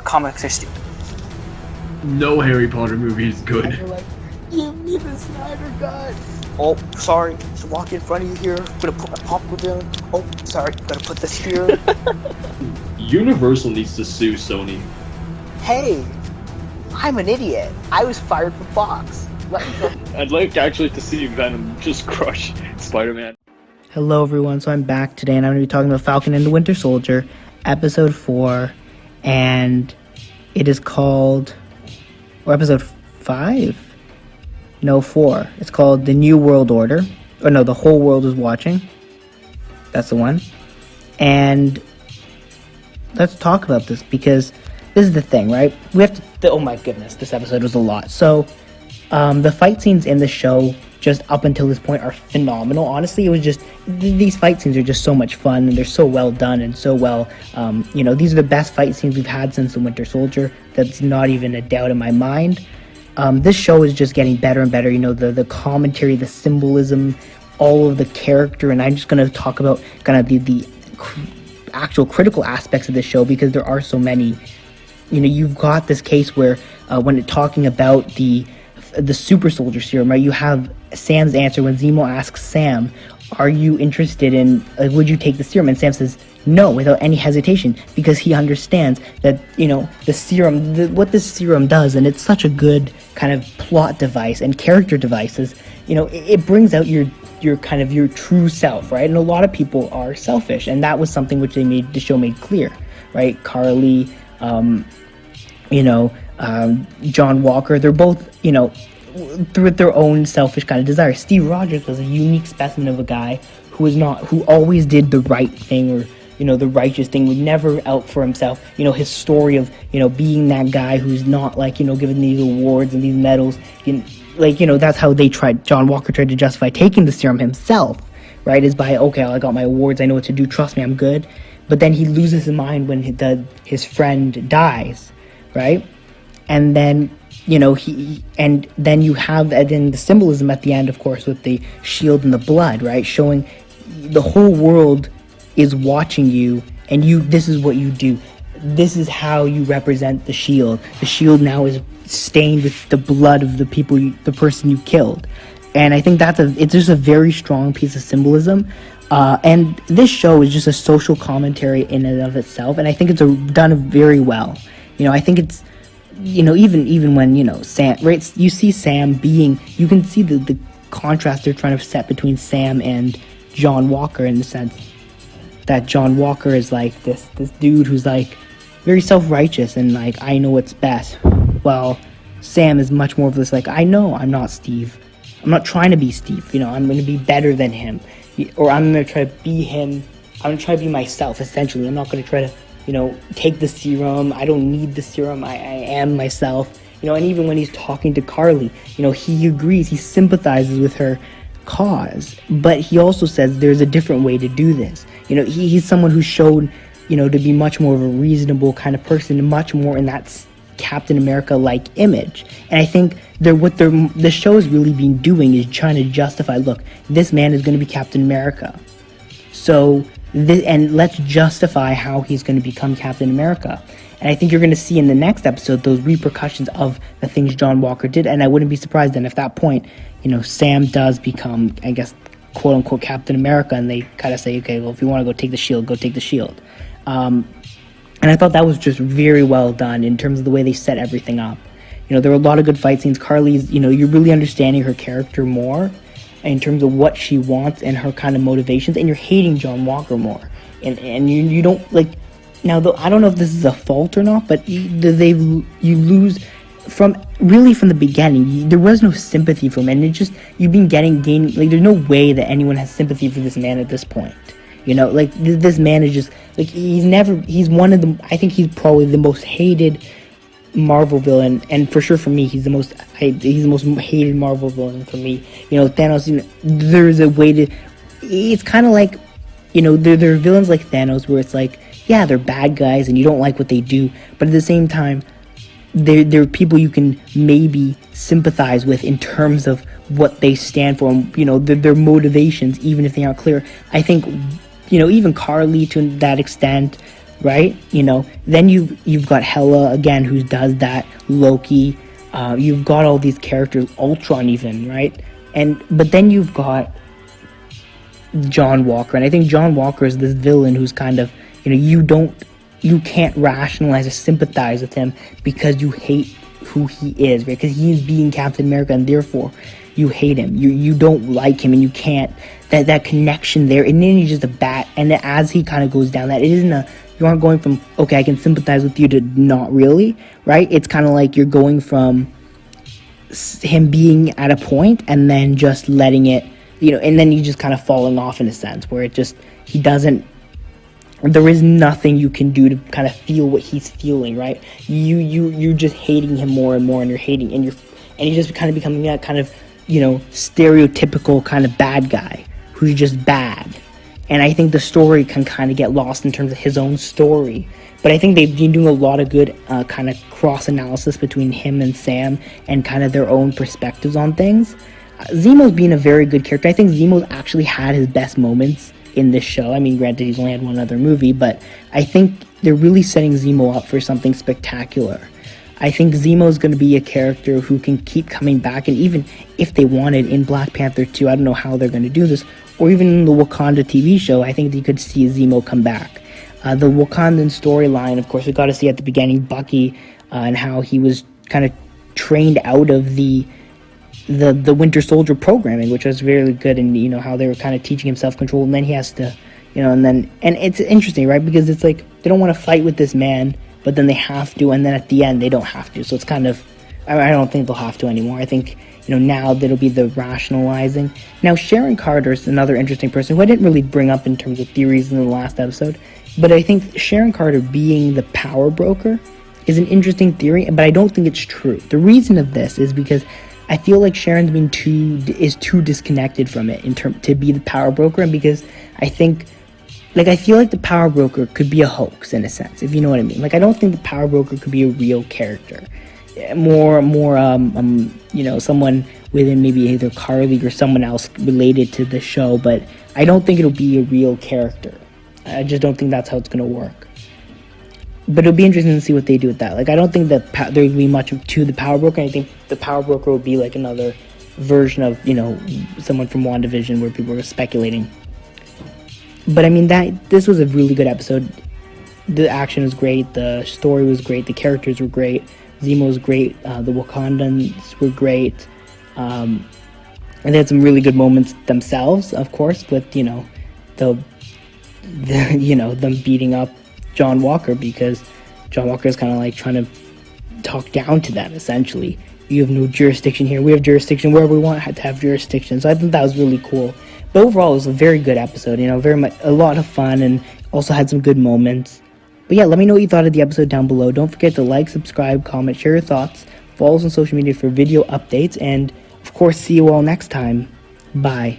comics are stupid. No Harry Potter movie is good. And you're like, give me the Snyder Cut. Oh, sorry, just walk in front of you here. Gonna put my popcorn down. Oh, sorry, gotta put this here. Universal needs to sue Sony. Hey, I'm an idiot. I was fired from Fox. Let me go. I'd like actually to see Venom just crush Spider-Man. Hello everyone, so I'm back today and I'm going to be talking about Falcon and the Winter Soldier, episode 4, and it is called, or episode 5? No, 4. It's called The New World Order, or no, The Whole World is Watching. That's the one. And let's talk about this because this is the thing, right? We have to, oh my goodness, this episode was a lot. So, the fight scenes in the show, just up until this point, are phenomenal. Honestly, it was just, these fight scenes are just so much fun, and they're so well done and so well, these are the best fight scenes we've had since The Winter Soldier. That's not even a doubt in my mind. This show is just getting better and better, the commentary, the symbolism, all of the character, and I'm just going to talk about kind of the actual critical aspects of this show, because there are so many. You've got this case where, when talking about the super soldier serum, right, you have Sam's answer when Zemo asks Sam, are you interested in, would you take the serum? And Sam says no without any hesitation, because he understands that, the serum, what this serum does, and it's such a good kind of plot device and character devices, it brings out your kind of your true self, right? And a lot of people are selfish, and that was something which the show made clear, right? Carly, John Walker, they're both, through their own selfish kind of desire. Steve Rogers was a unique specimen of a guy who always did the right thing, or, the righteous thing, was never out for himself. His story of, being that guy who's not given these awards and these medals, that's how John Walker tried to justify taking the serum himself, right? Is by, okay, I got my awards, I know what to do, trust me, I'm good. But then he loses his mind when his friend dies, right? And then, then you have the symbolism at the end, of course, with the shield and the blood, right? Showing the whole world is watching you, and this is what you do. This is how you represent the shield. The shield now is stained with the blood of the person you killed. And I think it's just a very strong piece of symbolism. And this show is just a social commentary in and of itself, and I think it's done very well. I think it's, even when, Sam, right, you see Sam being, you can see the contrast they're trying to set between Sam and John Walker, in the sense that John Walker is like this dude who's like very self-righteous and like, I know what's best. Well, Sam is much more of this, like, I know I'm not Steve. I'm not trying to be Steve. I'm going to be better than him. Or I'm going to try to be him. I'm going to try to be myself, essentially. I'm not going to try to, take the serum. I don't need the serum. I am myself. And even when he's talking to Carly, he agrees. He sympathizes with her cause. But he also says there's a different way to do this. He's someone who's shown, to be much more of a reasonable kind of person, much more in that Captain America-like image. And I think the show has really been doing is trying to justify, look, this man is going to be Captain America. So, and let's justify how he's going to become Captain America. And I think you're going to see in the next episode those repercussions of the things John Walker did. And I wouldn't be surprised then if at that point, Sam does become, I guess, quote-unquote Captain America, and they kind of say, okay, well, if you want to go take the shield, go take the shield. And I thought that was just very well done in terms of the way they set everything up. There were a lot of good fight scenes. Carly's, you're really understanding her character more in terms of what she wants and her kind of motivations, and you're hating John Walker more. And you don't, like, now, though, I don't know if this is a fault or not, but you lose from the beginning. There was no sympathy for him, and you've been gaining, like, there's no way that anyone has sympathy for this man at this point. This man is just, like, he's one of the, I think he's probably the most hated Marvel villain, and for sure for me, he's the most hated Marvel villain for me. Thanos, there's a way to, it's kind of like, there are villains like Thanos where it's like, yeah, they're bad guys and you don't like what they do, but at the same time, they're people you can maybe sympathize with in terms of what they stand for, and, their motivations, even if they aren't clear. I think, even Carly to that extent, right? You know, then you've got Hela again, who does that. Loki. You've got all these characters, Ultron even, right? But then you've got John Walker, and I think John Walker is this villain who's kind of, you know, you can't rationalize or sympathize with him because you hate who he is, right? Because he's being Captain America, and therefore you hate him. You don't like him, and you can't, that connection there, and then he's just a bat. And as he kind of goes down that, it isn't you aren't going from, okay, I can sympathize with you, to not really, right? It's kind of like you're going from him being at a point and then just letting it, you know, and then you just kind of falling off in a sense where there is nothing you can do to kind of feel what he's feeling, right? You're just hating him more and more, and you're just kind of becoming that kind of, you know, stereotypical kind of bad guy who's just bad. And I think the story can kind of get lost in terms of his own story. But I think they've been doing a lot of good kind of cross-analysis between him and Sam and kind of their own perspectives on things. Zemo's been a very good character. I think Zemo's actually had his best moments in this show. I mean, granted, he's only had one other movie, but I think they're really setting Zemo up for something spectacular. I think Zemo's going to be a character who can keep coming back, and even if they wanted in Black Panther 2, I don't know how they're going to do this, or even in the Wakanda TV show, I think you could see Zemo come back. The Wakandan storyline, of course, we got to see at the beginning Bucky and how he was kind of trained out of the Winter Soldier programming, which was really good, and you know how they were kind of teaching him self-control, and then he has to, you know, and it's interesting, right? Because it's like they don't want to fight with this man, but then they have to, and then at the end they don't have to. So it's kind of, I don't think they'll have to anymore. I think, you know, now that'll be the rationalizing. Now Sharon Carter is another interesting person who I didn't really bring up in terms of theories in the last episode, but I think Sharon Carter being the power broker is an interesting theory, but I don't think it's true. The reason of this is because I feel like Sharon's is too disconnected from it to be the power broker, and because I think, like, I feel like the power broker could be a hoax in a sense, if you know what I mean. Like, I don't think the power broker could be a real character. More, you know, someone within maybe either Carly or someone else related to the show, but I don't think it'll be a real character. I just don't think that's how it's going to work. But it'll be interesting to see what they do with that. Like, I don't think that there will be much to the power broker. I think the power broker will be like another version of, you know, someone from WandaVision where people were speculating. But I mean, this was a really good episode. The action was great. The story was great. The characters were great. Zemo was great. The Wakandans were great. And they had some really good moments themselves, of course, with, you know, the you know, them beating up John Walker, because John Walker is kind of like trying to talk down to them, essentially. You have no jurisdiction here. We have jurisdiction wherever we want to have jurisdiction. So I think that was really cool. But overall, it was a very good episode, you know, very much a lot of fun, and also had some good moments. But yeah, let me know what you thought of the episode down below. Don't forget to like, subscribe, comment, share your thoughts, follow us on social media for video updates, and of course, see you all next time. Bye.